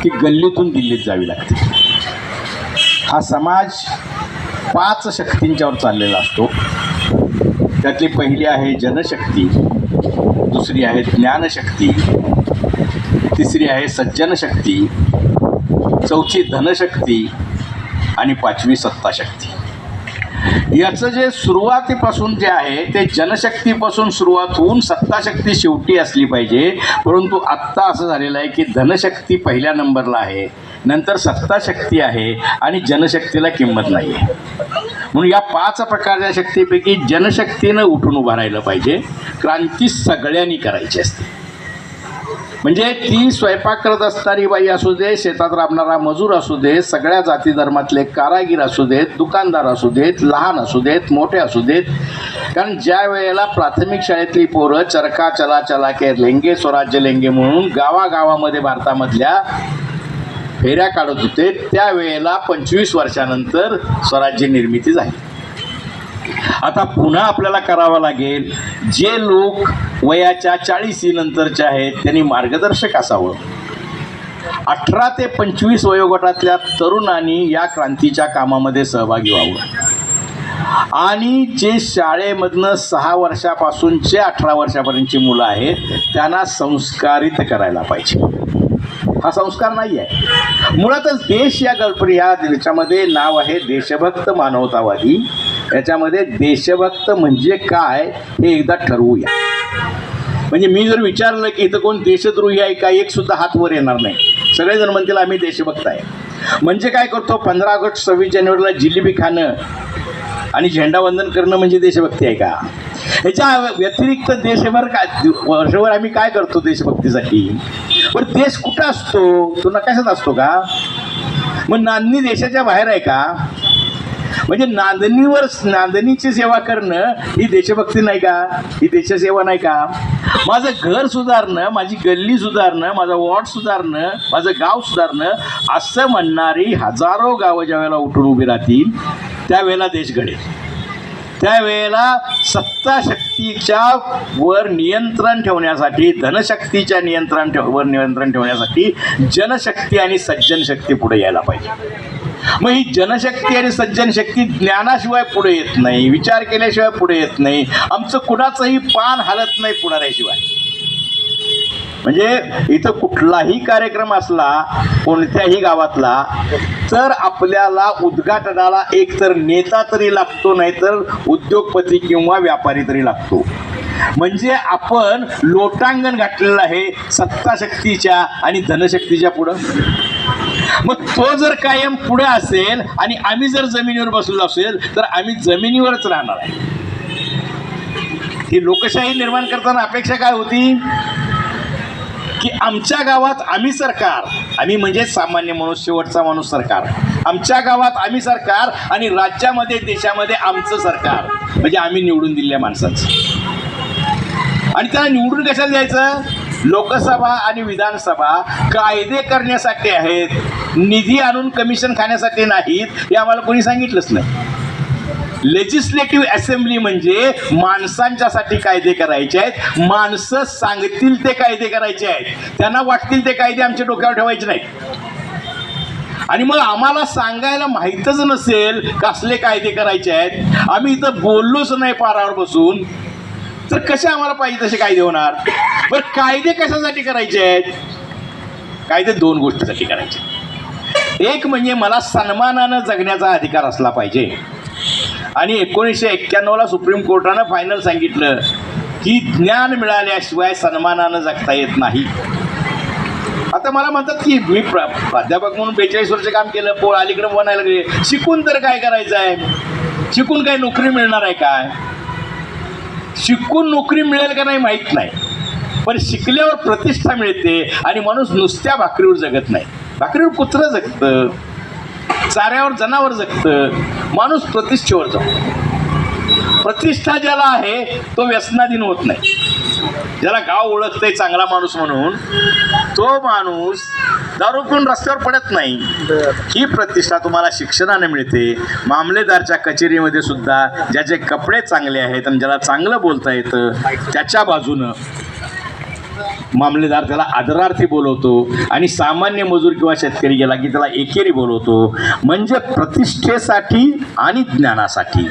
ती गल्लीतून दिल्लीत जावी लागते. हा समाज 5 शक्तींच्यावर चाललेला असतो. त्यातली पहिली आहे जनशक्ती, दुसरी आहे ज्ञानशक्ती, तिसरी आहे सज्जन शक्ती, चौथी धनशक्ती आणि 5वी सत्ताशक्ती. याचं जे सुरुवातीपासून जे आहे ते जनशक्तीपासून सुरुवात होऊन सत्ताशक्ती शेवटी असली पाहिजे. परंतु आत्ता असं झालेलं आहे की धनशक्ती पहिल्या नंबरला आहे, नंतर सत्ताशक्ती आहे आणि जनशक्तीला किंमत नाही आहे. म्हणून या 5 प्रकारच्या शक्तीपैकी जनशक्तीनं उठून उभं राहिलं पाहिजे. क्रांती सगळ्यांनी करायची असते. म्हणजे ती स्वयंपाक करत असणारी बाई असू दे, शेतात राबणारा मजूर असू दे, सगळ्या जाती धर्मातले कारागीर असू देत, दुकानदार असू देत, लहान असू देत, मोठे असू देत. कारण ज्या वेळेला प्राथमिक शाळेतली पोरं चरखा चला चला के लेंगे स्वराज्य लेंगे म्हणून गावागावामध्ये भारतामधल्या फेऱ्या काढत होते, त्यावेळेला 25 वर्षानंतर स्वराज्य निर्मिती झाली. आता पुन्हा आपल्याला करावं लागेल. जे लोक वयाच्या 40 नंतरचे आहेत त्यांनी मार्गदर्शक असावं. 18 ते 25 वयोगटातल्या तरुणांनी या क्रांतीच्या कामामध्ये सहभागी व्हावं. आणि जे शाळेमधनं 6 वर्षापासून जे 18 वर्षापर्यंतची मुलं आहेत त्यांना संस्कारित करायला पाहिजे. हा संस्कार नाही आहे. मुळातच देश या याच्यामध्ये नाव आहे देशभक्त मानवतावादी. याच्यामध्ये देशभक्त म्हणजे काय हे एकदा ठरवूया. म्हणजे मी जर विचारलं की इथं कोण देशद्रोही आहे का, एक सुद्धा हात वर येणार नाही. सगळेजण म्हणतील आम्ही देशभक्त आहे. म्हणजे काय करतो, 15 ऑगस्ट 26 जानेवारीला जिलेबी खाणं आणि झेंडावंदन करणं म्हणजे देशभक्ती आहे का? ह्याच्या व्यतिरिक्त देशभर काय वर्षभर आम्ही काय करतो देशभक्तीसाठी? पण देश कुठं असतो? तो नकाशात असतो का? मग नांदणी देशाच्या बाहेर आहे का? म्हणजे नांदणीची सेवा करणं ही देशभक्ती नाही का? ही देशसेवा नाही का? माझं घर सुधारणं, माझी गल्ली सुधारणं, माझा वॉर्ड सुधारणं, माझं गाव सुधारणं असं म्हणणारी हजारो गावं ज्या वेळेला उठून उभी राहतील त्यावेळेला देश घडेल. त्यावेळेला सत्ताशक्तीच्या वर नियंत्रण ठेवण्यासाठी, धनशक्तीच्या वर नियंत्रण ठेवण्यासाठी जनशक्ती आणि सज्जन शक्ती पुढे यायला पाहिजे. मग ही जनशक्ती आणि सज्जन शक्ती ज्ञानाशिवाय पुढे येत नाही, विचार केल्याशिवाय पुढे येत नाही. आमचं कुणाचंही पान हालत नाही पुढाऱ्याशिवाय. म्हणजे इथं कुठलाही कार्यक्रम असला कोणत्याही गावातला तर आपल्याला उद्घाटनाला एक तर नेता तरी लागतो, नाहीतर उद्योगपती किंवा व्यापारी तरी लागतो. म्हणजे आपण लोटांगण घातलेलं आहे सत्ताशक्तीच्या आणि धनशक्तीच्या पुढं. मग तो जर कायम पुढे असेल आणि आम्ही जर जमिनीवर बसलो असेल तर आम्ही जमिनीवरच राहणार आहे. ही लोकशाही निर्माण करताना अपेक्षा काय होती की आमच्या गावात आम्ही सरकार, आम्ही म्हणजे सामान्य माणूस, शेवटचा माणूस सरकार, आमच्या गावात आम्ही सरकार आणि राज्यामध्ये देशामध्ये आमचं सरकार, म्हणजे आम्ही निवडून दिलेल्या माणसाचं. आणि त्याला निवडून कशाला द्यायचं? लोकसभा आणि विधानसभा कायदे करण्यासाठी आहेत, निधी आणून कमिशन खाण्यासाठी नाहीत. हे आम्हाला कोणी सांगितलंच नाही. लेजिस्लेटिव्ह असेंब्ली म्हणजे माणसांच्यासाठी कायदे करायचे आहेत. माणसं सांगतील ते कायदे करायचे आहेत. त्यांना वाटतील ते कायदे आमच्या डोक्यावर ठेवायचे नाहीत. आणि मग आम्हाला सांगायला माहीतच नसेल कसले कायदे करायचे आहेत, आम्ही इथं बोललोच नाही पारावर बसून, तर कसे आम्हाला पाहिजे तसे कायदे होणार? बरं, कायदे कशासाठी करायचे आहेत? कायदे 2 गोष्टीसाठी करायचे. एक म्हणजे मला सन्मानानं जगण्याचा अधिकार असला पाहिजे. आणि 1991ला सुप्रीम कोर्टानं फायनल सांगितलं की ज्ञान मिळाल्याशिवाय सन्मानानं जगता येत नाही. आता मला म्हणतात की मी प्राध्यापक म्हणून 42 वर्ष काम केलं, पोळ अलीकडे बनायला लागले, शिकून तर काय करायचं आहे? शिकून काय नोकरी मिळणार आहे काय? शिकून नोकरी मिळेल का नाही माहीत नाही, पण शिकल्यावर प्रतिष्ठा मिळते आणि माणूस नुसत्या भाकरीवर जगत नाही. भाकरीवर कुत्रं जगतं, चाऱ्यावर जनावर जगतं, माणूस प्रतिष्ठेवर जगतो. प्रतिष्ठा ज्याला आहे तो व्यसनाधीन होत नाही. ज्याला गाव ओळखतंय चांगला माणूस म्हणून, तो माणूस दारू पिऊन रस्त्यावर पडत नाही. ही प्रतिष्ठा तुम्हाला शिक्षणाने मिळते. मामलेदारच्या कचेरीमध्ये सुद्धा ज्याचे कपडे चांगले आहेत आणि ज्याला चांगलं बोलता येतं त्याच्या बाजूनं मामलेदार त्याला आदरार्थी बोलवतो आणि सामान्य मजूर किंवा शेतकरी गेला की त्याला एकेरी बोलवतो. म्हणजे प्रतिष्ठेसाठी आणि ज्ञानासाठी.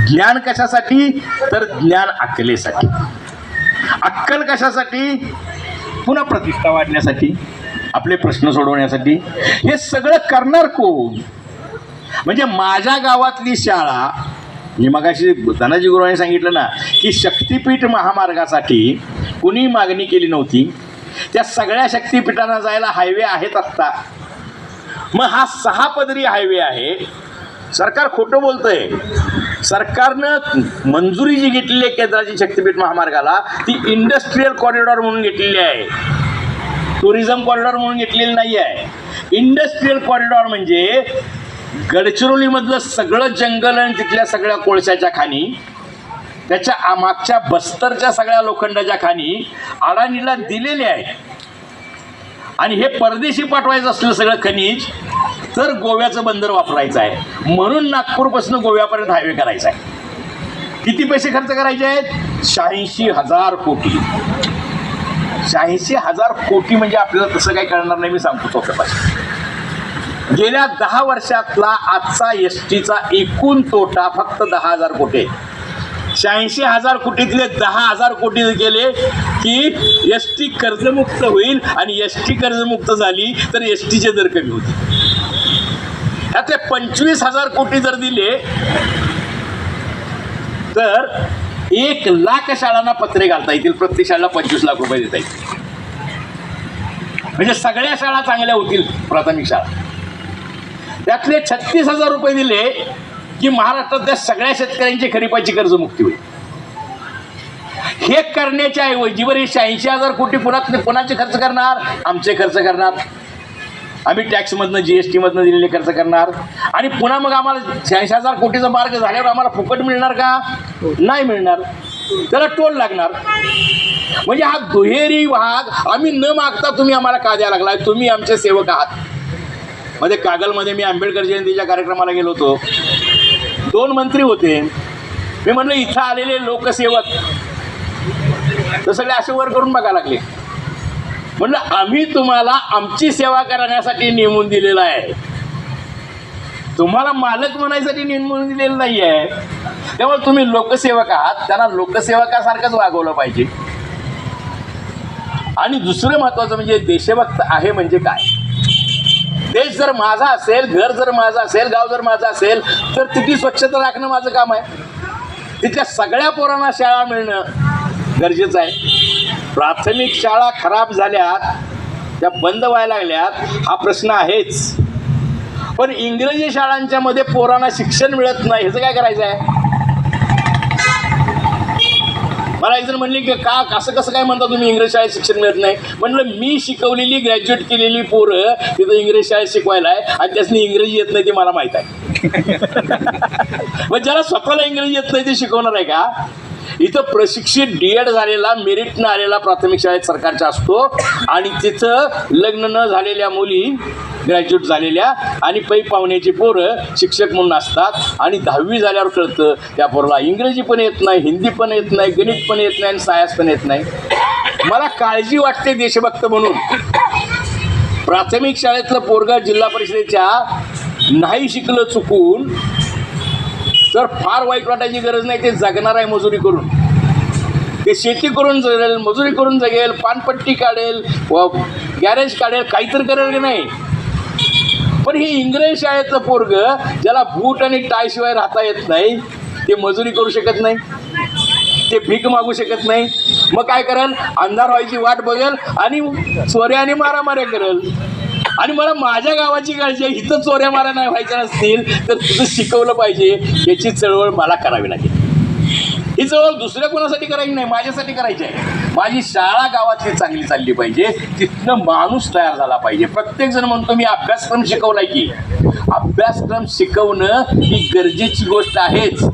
ज्ञान कशासाठी? तर ज्ञान अक्कलेसाठी. अक्कल कशासाठी? पुन्हा प्रतिष्ठा वाढण्यासाठी, आपले प्रश्न सोडवण्यासाठी. हे सगळं करणार कोण? म्हणजे माझ्या गावातली शाळा, मी मगाशी धनाजी गुरुवांनी सांगितलं ना की शक्तिपीठ महामार्गासाठी कुणी मागणी केली नव्हती. त्या सगळ्या शक्तिपीठांना जायला हायवे आहेत आत्ता. मग हा 6 पदरी हायवे आहे. सरकार खोटं बोलतंय. सरकारनं मंजुरी जी घेतलेली आहे केंद्राची शक्तिपीठ महामार्गाला ती इंडस्ट्रीयल कॉरिडॉर म्हणून घेतलेली आहे, टुरिझम कॉरिडॉर म्हणून घेतलेली नाही आहे. इंडस्ट्रीयल कॉरिडॉर म्हणजे गडचिरोलीमधलं सगळं जंगल आणि तिथल्या सगळ्या कोळशाच्या खाणी, त्याच्या मागच्या बस्तरच्या सगळ्या लोखंडाच्या खाणी अडाणीला दिलेले आहेत. आणि हे परदेशी पाठवायचं असलं सगळं खनिज तर गोव्याचं बंदर वापरायचं आहे. म्हणून नागपूरपासून गोव्यापर्यंत हायवे करायचा आहे. किती पैसे खर्च करायचे आहेत? 86,000 कोटी. 86,000 कोटी म्हणजे आपल्याला तसं काही कळणार नाही. मी सांगतो सोप्यापासून. गेल्या 10 वर्षातला आजचा एसटीचा एकूण तोटा फक्त 10,000 कोटी आहे. 86,000 कोटीतले 10,000 कोटी गेले की एस टी कर्जमुक्त होईल. आणि एस टी कर्जमुक्त झाली तर एस टीचे दर कमी होतील. त्यातले 25,000 कोटी जर दिले तर 1,00,000 शाळांना पत्रे घालता येतील. प्रत्येक शाळेला 25 लाख रुपये देता येतील. म्हणजे सगळ्या शाळा चांगल्या होतील. प्राथमिक शाळा त्यातले 36,000 रुपये दिले की महाराष्ट्रातल्या सगळ्या शेतकऱ्यांची खरीपाची कर्जमुक्ती होईल. हे करण्याच्या ऐवजी बरं 86,000 कोटी कोणाचे खर्च करणार? आमचे खर्च करणार. आम्ही टॅक्समधनं GST मधनं दिलेले खर्च करणार. आणि पुन्हा मग आम्हाला 86,000 कोटीचा मार्ग झाल्यावर आम्हाला फुकट मिळणार का? नाही मिळणार. त्याला टोल लागणार. म्हणजे हा दुहेरी भाग आम्ही न मागता तुम्ही आम्हाला का द्यायला लागलाय? तुम्ही आमचे सेवक आहात. मध्ये कागलमध्ये मी आंबेडकर जयंतीच्या कार्यक्रमाला गेलो होतो. 2 मंत्री होते. मी म्हणलं इथं आलेले लोकसेवक तर सगळे असे वर करून बघायला लागले. म्हणलं आम्ही तुम्हाला आमची सेवा करण्यासाठी नेमून दिलेलं आहे, तुम्हाला मालक म्हणायसाठी नेमून दिलेलं नाही आहे. त्यामुळे तुम्ही लोकसेवक आहात, त्यांना लोकसेवकासारखंच वागवलं पाहिजे. आणि दुसरं महत्त्वाचं म्हणजे देशभक्त आहे म्हणजे काय? देश जर माझा असेल, घर जर माझं असेल, गाव जर माझं असेल तर तिथली स्वच्छता राखणं माझं काम आहे. तिथल्या सगळ्या पोरांना शाळा मिळणं गरजेचं आहे. प्राथमिक शाळा खराब झाल्यात, त्या बंद व्हायला लागल्यात, हा प्रश्न आहेच. पण इंग्रजी शाळांच्या मध्ये पोरांना शिक्षण मिळत नाही, ह्याचं काय करायचं आहे? मला एक जण म्हणले की का असं कसं काय म्हणता तुम्ही इंग्रजी शाळेत शिक्षण मिळत नाही? म्हणलं मी शिकवलेली ग्रॅज्युएट केलेली पोरं तिथं इंग्रजी शाळेत शिकवायला आहे आणि त्यासनी इंग्रजी येत नाही ते मला माहीत आहे. मग ज्याला स्वतःला इंग्रजी येत नाही ते शिकवणार आहे का? इथं प्रशिक्षित D.Ed झालेला, मेरिटनं आलेला प्राथमिक शाळेत सरकारच्या असतो. आणि तिथं लग्न न झालेल्या मुली, ग्रॅज्युएट झालेल्या आणि पै पाहुण्याची पोरं शिक्षक म्हणून असतात. आणि 10वी झाल्यावर कळतं त्या पोराला इंग्रजी पण येत नाही, हिंदी पण येत नाही, गणित पण येत नाही आणि सायन्स पण येत नाही. मला काळजी वाटते देशभक्त म्हणून. प्राथमिक शाळेतलं पोरगा जिल्हा परिषदेच्या नाही शिकलं चुकून तर फार वाईट वाटायची गरज नाही. ते जगणार आहे मजुरी करून, ते शेती करून जगेल, मजुरी करून जगेल, पानपट्टी काढेल, गॅरेज काढेल, काहीतरी करेल की नाही. पण हे इंग्रजी शाळेतलं पोरगं ज्याला बूट आणि टायशिवाय राहता येत नाही, ते मजुरी करू शकत नाही, ते भीक मागू शकत नाही. मग काय करेल? अंधार व्हायची वाट बघेल आणि चोऱ्या आणि मारामाऱ्या करेल. आणि मला माझ्या गावाची काळजी आहे, इथं चोऱ्या माऱ्या नाही व्हायच्या नसतील तर तुझं शिकवलं पाहिजे, याची चळवळ मला करावी लागेल. ही चळवळ दुसऱ्या कोणासाठी करायची नाही, माझ्यासाठी करायची आहे. माझी शाळा गावातली चांगली चालली पाहिजे, तिथनं माणूस तयार झाला पाहिजे. प्रत्येकजण म्हणतो मी अभ्यासक्रम शिकवलाय की, अभ्यासक्रम शिकवणं ही गरजेची गोष्ट आहेच.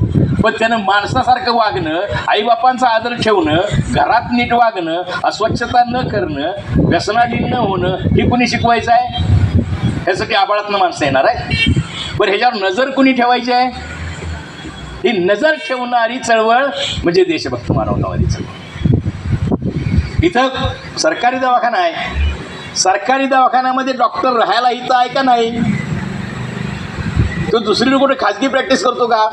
पण त्यानं माणसासारखं वागणं, आईबापांचा आदर ठेवणं, घरात नीट वागणं, अस्वच्छता न करणं, व्यसनाधीन न होणं, हे कुणी शिकवायचं आहे? ह्यासाठी आबाळातनं माणसं येणार आहे. बरं ह्याच्यावर नजर कुणी ठेवायची आहे? ही नजर ठेवणारी चळवळ म्हणजे देशभक्त मानवतावादी चळवळ. इथं सरकारी दवाखाना आहे, सरकारी दवाखान्यामध्ये डॉक्टर राहायला इथं आहे का नाही? तो दुसरीकडे कुठे खाजगी प्रॅक्टिस करतो का?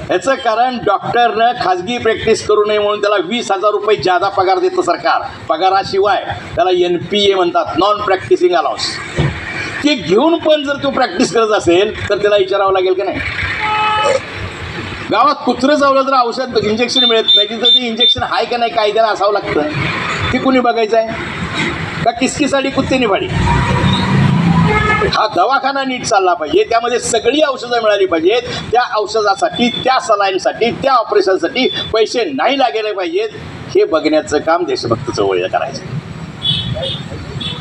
याचं कारण डॉक्टरनं खाजगी प्रॅक्टिस करू नये म्हणून त्याला 20,000 रुपये जादा पगार देतं सरकार. पगाराशिवाय त्याला NPA म्हणतात, नॉन प्रॅक्टिसिंग अलाउन्स. ते घेऊन पण जर तो प्रॅक्टिस करत असेल तर त्याला विचारावं लागेल की नाही? गावात कुत्रं चावलं तर औषध इंजेक्शन मिळत नाही, तिथं ते इंजेक्शन आहे का नाही कायद्याला असावं लागतं. ते कुणी बघायचं आहे का? किसकी साडी कुत्ते निभाडी. हा दवाखाना नीट चालला पाहिजे, त्यामध्ये सगळी औषधं मिळाली पाहिजेत. त्या औषधासाठी, त्या सलाईनसाठी, त्या ऑपरेशनसाठी पैसे नाही लागले पाहिजेत. हे बघण्याचं काम देशभक्त चळवळीला करायचं.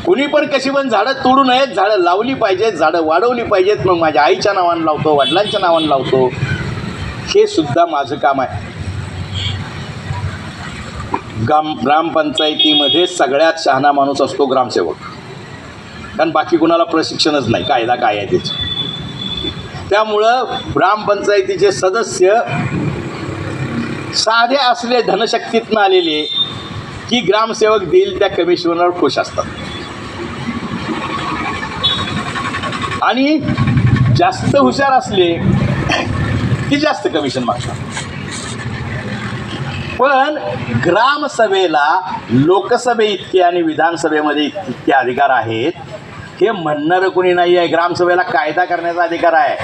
कुणी पण कशी पण झाडं तोडू नयेत, झाडं लावली पाहिजेत, झाडं वाढवली पाहिजेत. मग माझ्या आईच्या नावानं लावतो, वडिलांच्या नावानं लावतो, हे सुद्धा माझं काम आहे. ग्रामपंचायतीमध्ये सगळ्यात शहाणा माणूस असतो ग्रामसेवक, कारण बाकी कुणाला प्रशिक्षणच नाही, कायदा काय आहे त्याचं. त्यामुळं ग्रामपंचायतीचे सदस्य साधे असले, धनशक्तीतनं आलेले, की ग्रामसेवक देईल त्या कमिशनवर खुश असतात आणि जास्त हुशार असले की जास्त कमिशन मागतात. पण ग्रामसभेला लोकसभे इतके आणि विधानसभेमध्ये इतके अधिकार आहेत हे म्हणणारं कोणी नाही आहे. ग्रामसभेला कायदा करण्याचा अधिकार आहे.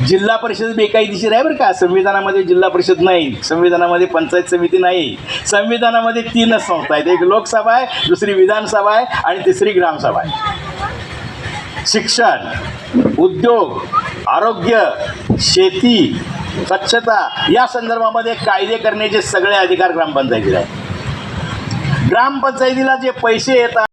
जिल्हा परिषद बेकायदेशीर आहे बरं का. संविधानामध्ये जिल्हा परिषद नाही, संविधानामध्ये पंचायत समिती नाही. संविधानामध्ये 3च संस्था आहेत, एक लोकसभा आहे, दुसरी विधानसभा आहे आणि तिसरी ग्रामसभा आहे. शिक्षण, उद्योग, आरोग्य, शेती, स्वच्छता या संदर्भामध्ये कायदे करण्याचे सगळे अधिकार ग्रामपंचायतीला आहेत. ग्रामपंचायतीला जे पैसे येतात